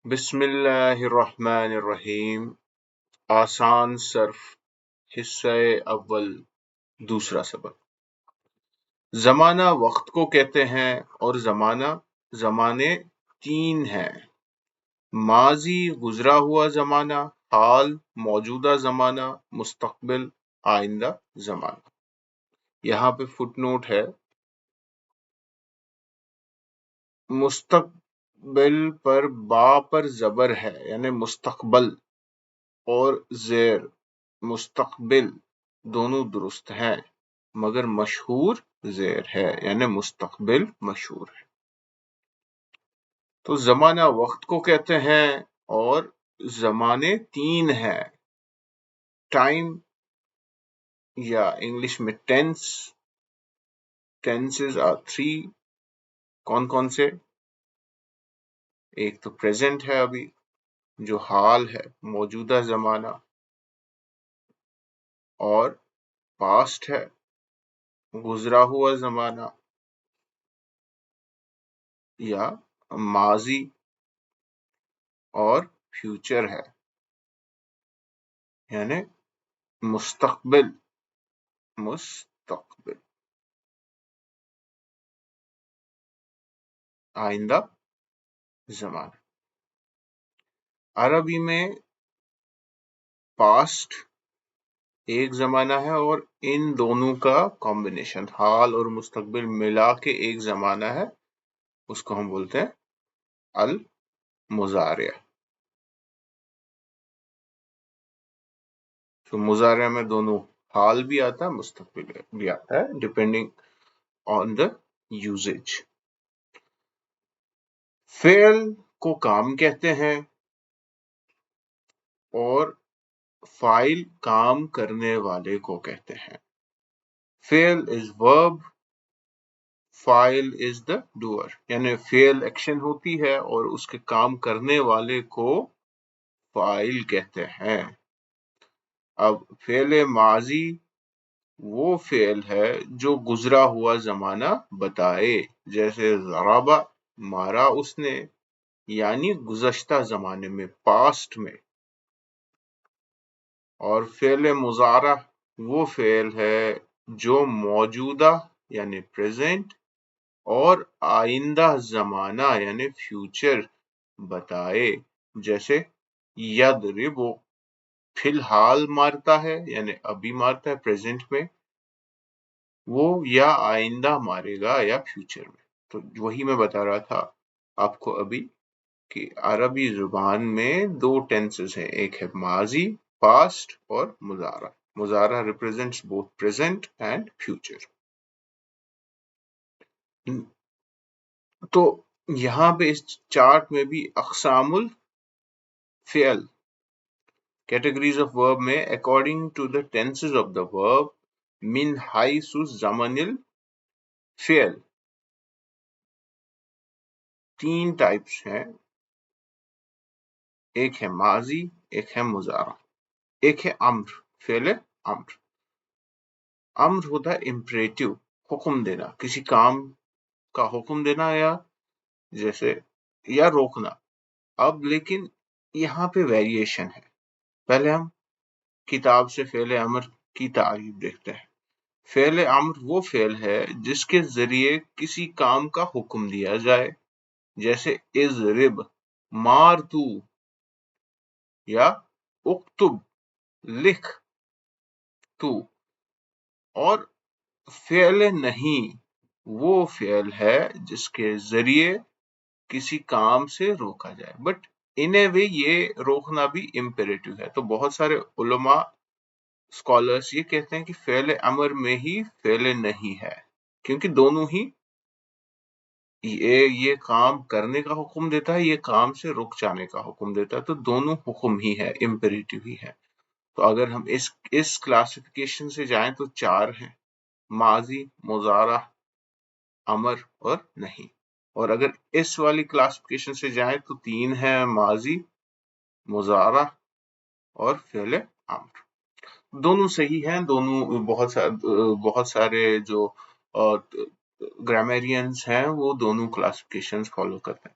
بسم اللہ الرحمن الرحیم۔ آسان صرف حصہ اول دوسرا سبق۔ زمانہ وقت کو کہتے ہیں اور زمانے تین ہیں: ماضی گزرا ہوا زمانہ، حال موجودہ زمانہ، مستقبل آئندہ زمانہ۔ یہاں پہ فٹ نوٹ ہے، مستقبل پر با پر زبر ہے یعنی مستقبل، اور زیر مستقبل دونوں درست ہیں مگر مشہور زیر ہے یعنی مستقبل مشہور ہے۔ تو زمانہ وقت کو کہتے ہیں اور زمانے تین ہیں: ٹائم یا انگلش میں ٹینسز آر 3۔ کون کون سے؟ ایک تو پریزنٹ ہے ابھی جو حال ہے موجودہ زمانہ، اور پاسٹ ہے گزرا ہوا زمانہ، یا ماضی، اور فیوچر ہے یعنی مستقبل آئندہ زمانہ۔ عربی میں پاسٹ ایک زمانہ ہے اور ان دونوں کا کمبینیشن حال اور مستقبل ملا کے ایک زمانہ ہے، اس کو ہم بولتے ہیں المضارع۔ تو مضارع میں دونوں حال بھی آتا ہے مستقبل بھی آتا ہے ڈپینڈنگ آن دا یوزیج۔ فعل کو کام کہتے ہیں اور فاعل کام کرنے والے کو کہتے ہیں۔ فعل از verb، فاعل از the doer، یعنی فعل ایکشن ہوتی ہے اور اس کے کام کرنے والے کو فاعل کہتے ہیں۔ اب فعل ماضی وہ فعل ہے جو گزرا ہوا زمانہ بتائے، جیسے ضربہ مارا اس نے، یعنی گزشتہ زمانے میں پاسٹ میں۔ اور فعل مضارع وہ فعل ہے جو موجودہ یعنی پریزنٹ اور آئندہ زمانہ یعنی فیوچر بتائے، جیسے یضرب فی الحال مارتا ہے یعنی ابھی مارتا ہے پریزنٹ میں، وہ یا آئندہ مارے گا یا فیوچر میں۔ تو وہی میں بتا رہا تھا آپ کو ابھی کہ عربی زبان میں دو ٹینسز ہیں، ایک ہے ماضی پاسٹ اور مضارع۔ مضارع represents both present and future. تو یہاں پہ اس چارٹ میں بھی اقسام الفعل categories of verb میں according to the tenses of the verb من حیث زمن الفعل تین ٹائپس ہیں، ایک ہے ماضی، ایک ہے مضارع، ایک ہے امر۔ فعل امر ہوتا ہے امپریٹو، حکم دینا، کسی کام کا حکم دینا یا جیسے یا روکنا۔ اب لیکن یہاں پہ ویریشن ہے، پہلے ہم کتاب سے فعل امر کی تعریف دیکھتے ہیں۔ فعل امر وہ فعل ہے جس کے ذریعے کسی کام کا حکم دیا جائے، جیسے اضرب مار تو، یا اکتب لکھ تو۔ اور فعل نہیں وہ فعل ہے جس کے ذریعے کسی کام سے روکا جائے، بٹ ان اے وے یہ روکنا بھی امپیریٹو ہے۔ تو بہت سارے علماء اسکالرس یہ کہتے ہیں کہ فعل امر میں ہی فعل نہیں ہے، کیونکہ دونوں ہی یہ کام کرنے کا حکم دیتا ہے، یہ کام سے رک جانے کا حکم دیتا ہے، تو دونوں حکم ہی ہے، امپیریٹو ہی ہے۔ تو اگر ہم اس کلاسیفیکیشن سے جائیں تو چار ہیں: ماضی، مضارع، امر اور نہیں۔ اور اگر اس والی کلاسیفیکیشن سے جائیں تو تین ہیں: ماضی، مضارع اور فعل امر۔ دونوں صحیح ہیں، دونوں بہت سارے جو گرامیرینز ہیں وہ دونوں کلاسیفیکیشنز فالو کرتے ہیں۔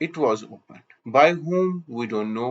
it was opened. By whom we don't know,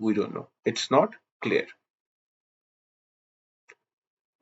we don't know. It's not clear.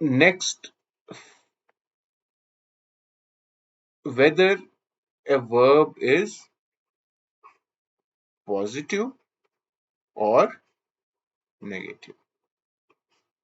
next, whether a verb is positive or negative,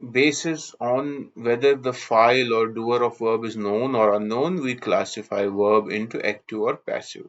basis on whether the file or doer of verb is known or unknown, we classify verb into active or passive.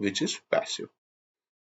which is passive.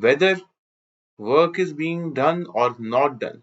whether work is being done or not done.